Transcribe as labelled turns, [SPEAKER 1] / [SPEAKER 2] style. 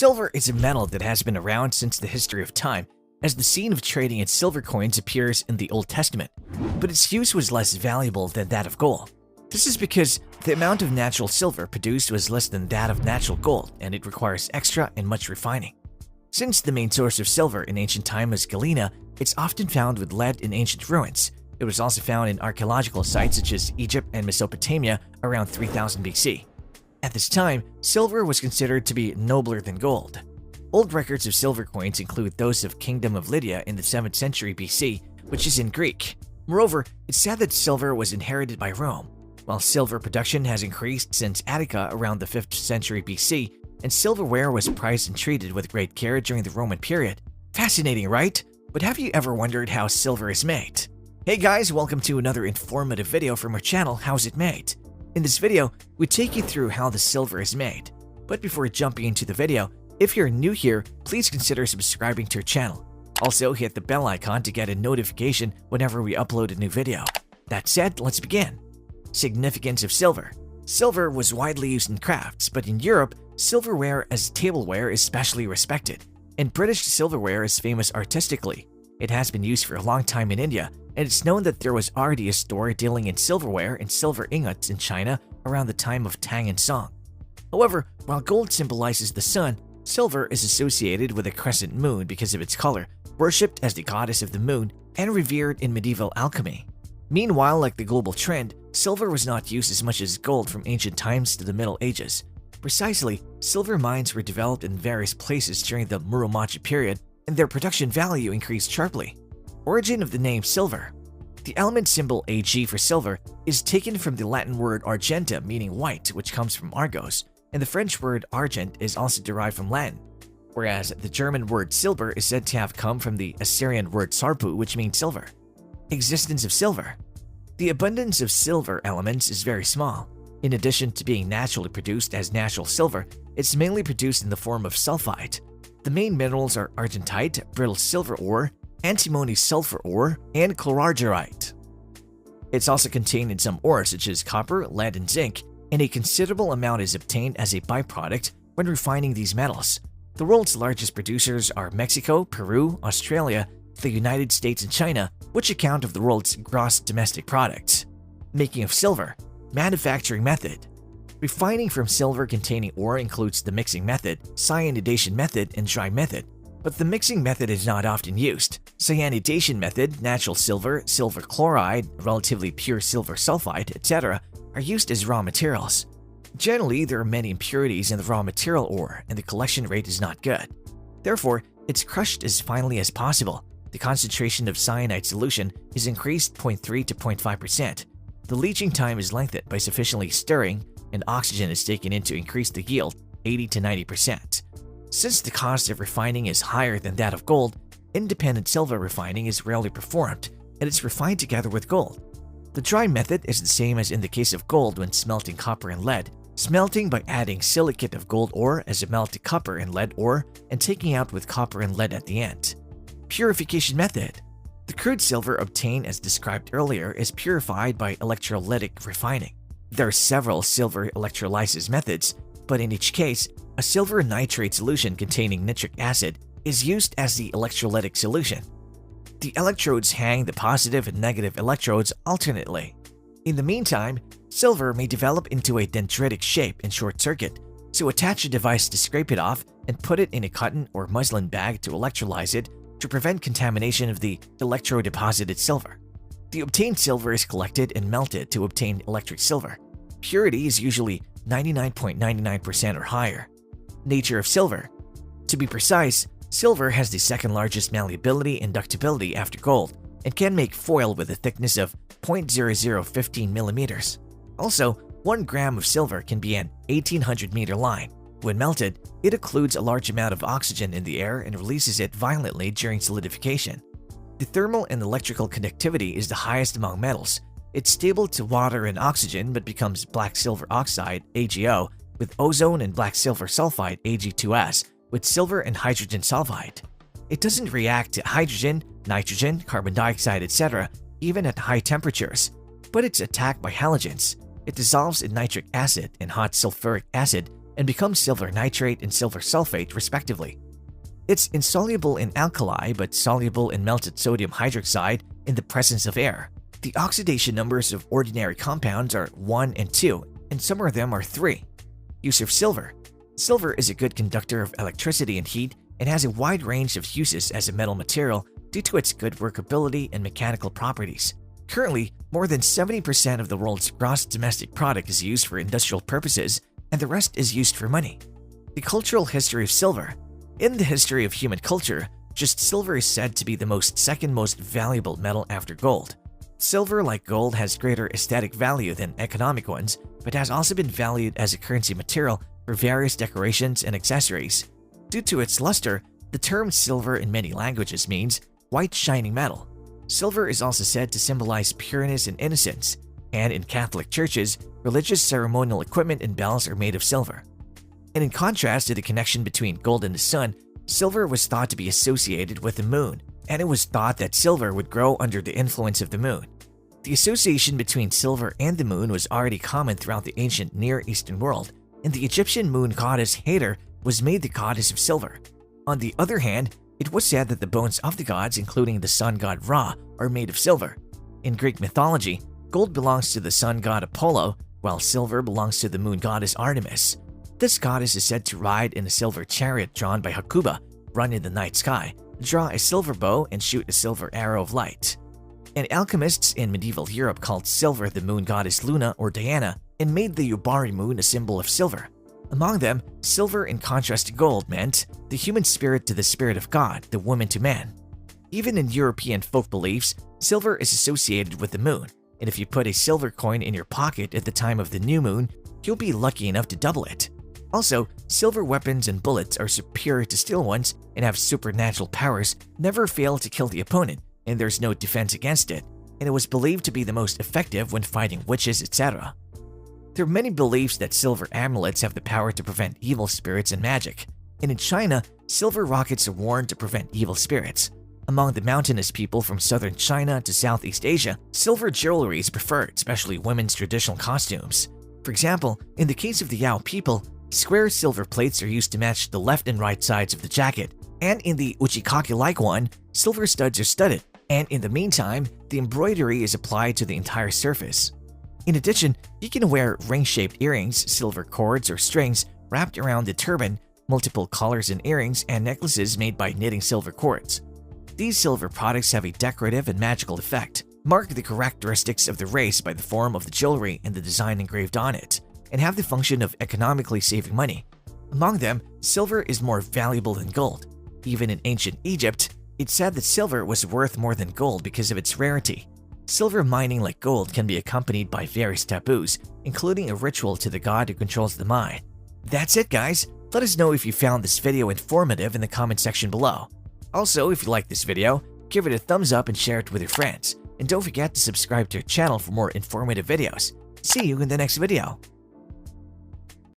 [SPEAKER 1] Silver is a metal that has been around since the history of time, as the scene of trading in silver coins appears in the Old Testament, but its use was less valuable than that of gold. This is because the amount of natural silver produced was less than that of natural gold, and it requires extra and much refining. Since the main source of silver in ancient time was galena, it's often found with lead in ancient ruins. It was also found in archaeological sites such as Egypt and Mesopotamia around 3000 BC. At this time, silver was considered to be nobler than gold. Old records of silver coins include those of Kingdom of Lydia in the 7th century BC, which is in Greek. Moreover, it's said that silver was inherited by Rome, while silver production has increased since Attica around the 5th century BC, and silverware was prized and treated with great care during the Roman period. Fascinating, right? But have you ever wondered how silver is made? Hey guys, welcome to another informative video from our channel, How's It Made? In this video, we take you through how the silver is made. But before jumping into the video, if you're new here, please consider subscribing to our channel. Also, hit the bell icon to get a notification whenever we upload a new video. That said, let's begin. Significance of silver. Silver was widely used in crafts, but in Europe, silverware as tableware is specially respected, and British silverware is famous artistically. It has been used for a long time in India, and it's known that there was already a store dealing in silverware and silver ingots in China around the time of Tang and Song. However, while gold symbolizes the sun, silver is associated with a crescent moon because of its color, worshipped as the goddess of the moon, and revered in medieval alchemy. Meanwhile, like the global trend, silver was not used as much as gold from ancient times to the Middle Ages. Precisely, silver mines were developed in various places during the Muromachi period, and their production value increased sharply. Origin of the name silver. The element symbol Ag for silver is taken from the Latin word argenta, meaning white, which comes from Argos, and the French word argent is also derived from Latin, whereas the German word silber is said to have come from the Assyrian word sarpu, which means silver. Existence of silver. The abundance of silver elements is very small. In addition to being naturally produced as natural silver, it's mainly produced in the form of sulfide. The main minerals are argentite, brittle silver ore, antimony sulfur ore, and chlorargyrite. It's also contained in some ores such as copper, lead, and zinc, and a considerable amount is obtained as a byproduct when refining these metals. The world's largest producers are Mexico, Peru, Australia, the United States, and China, which account of the world's gross domestic product. Making of silver. Manufacturing method. Refining from silver-containing ore includes the mixing method, cyanidation method, and dry method, but the mixing method is not often used. Cyanidation method, natural silver, silver chloride, relatively pure silver sulfide, etc. are used as raw materials. Generally, there are many impurities in the raw material ore, and the collection rate is not good. Therefore, it's crushed as finely as possible. The concentration of cyanide solution is increased 0.3 to 0.5%. The leaching time is lengthened by sufficiently stirring, and oxygen is taken in to increase the yield 80 to 90%. Since the cost of refining is higher than that of gold, independent silver refining is rarely performed, and it's refined together with gold. The dry method is the same as in the case of gold when smelting copper and lead, smelting by adding silicate of gold ore as a melted copper and lead ore and taking out with copper and lead at the end. Purification method. The crude silver obtained as described earlier is purified by electrolytic refining. There are several silver electrolysis methods, but in each case, a silver nitrate solution containing nitric acid is used as the electrolytic solution. The electrodes hang the positive and negative electrodes alternately. In the meantime, silver may develop into a dendritic shape in short circuit, so attach a device to scrape it off and put it in a cotton or muslin bag to electrolyze it to prevent contamination of the electrodeposited silver. The obtained silver is collected and melted to obtain electric silver. Purity is usually 99.99% or higher. Nature of silver. To be precise, silver has the second largest malleability and ductility after gold and can make foil with a thickness of 0.0015 millimeters. Also, 1 gram of silver can be an 1800-meter line. When melted, it occludes a large amount of oxygen in the air and releases it violently during solidification. The thermal and electrical conductivity is the highest among metals. It's stable to water and oxygen but becomes black silver oxide AgO with ozone and black silver sulfide Ag2S with silver and hydrogen sulfide. It doesn't react to hydrogen, nitrogen, carbon dioxide, etc. even at high temperatures, but it's attacked by halogens. It dissolves in nitric acid and hot sulfuric acid and becomes silver nitrate and silver sulfate respectively. It's insoluble in alkali but soluble in melted sodium hydroxide in the presence of air. The oxidation numbers of ordinary compounds are 1 and 2, and some of them are 3. Use of silver. Silver is a good conductor of electricity and heat and has a wide range of uses as a metal material due to its good workability and mechanical properties. Currently, more than 70% of the world's gross domestic product is used for industrial purposes, and the rest is used for money. The cultural history of silver. In the history of human culture, just silver is said to be the second most valuable metal after gold. Silver, like gold, has greater aesthetic value than economic ones, but has also been valued as a currency material for various decorations and accessories. Due to its luster, the term silver in many languages means white shining metal. Silver is also said to symbolize pureness and innocence, and in Catholic churches, religious ceremonial equipment and bells are made of silver. And in contrast to the connection between gold and the sun, silver was thought to be associated with the moon, and it was thought that silver would grow under the influence of the moon. The association between silver and the moon was already common throughout the ancient Near Eastern world, and the Egyptian moon goddess Hathor was made the goddess of silver. On the other hand, it was said that the bones of the gods, including the sun god Ra, are made of silver. In Greek mythology, gold belongs to the sun god Apollo, while silver belongs to the moon goddess Artemis. This goddess is said to ride in a silver chariot drawn by Hakuba, run in the night sky, draw a silver bow, and shoot a silver arrow of light. And alchemists in medieval Europe called silver the moon goddess Luna or Diana and made the Yubari moon a symbol of silver. Among them, silver in contrast to gold meant the human spirit to the spirit of God, the woman to man. Even in European folk beliefs, silver is associated with the moon, and if you put a silver coin in your pocket at the time of the new moon, you'll be lucky enough to double it. Also, silver weapons and bullets are superior to steel ones and have supernatural powers, never fail to kill the opponent, and there's no defense against it, and it was believed to be the most effective when fighting witches, etc. There are many beliefs that silver amulets have the power to prevent evil spirits and magic, and in China, silver rockets are worn to prevent evil spirits. Among the mountainous people from southern China to Southeast Asia, silver jewelry is preferred, especially women's traditional costumes. For example, in the case of the Yao people, square silver plates are used to match the left and right sides of the jacket, and in the Uchikaki-like one, silver studs are studded, and in the meantime, the embroidery is applied to the entire surface. In addition, you can wear ring-shaped earrings, silver cords or strings wrapped around the turban, multiple colors in earrings, and necklaces made by knitting silver cords. These silver products have a decorative and magical effect, mark the characteristics of the race by the form of the jewelry and the design engraved on it, and have the function of economically saving money. Among them, silver is more valuable than gold. Even in ancient Egypt, it's said that silver was worth more than gold because of its rarity. Silver mining, like gold, can be accompanied by various taboos, including a ritual to the god who controls the mine. That's it, guys. Let us know if you found this video informative in the comment section below. Also, if you like this video, give it a thumbs up and share it with your friends. And don't forget to subscribe to our channel for more informative videos. See you in the next video.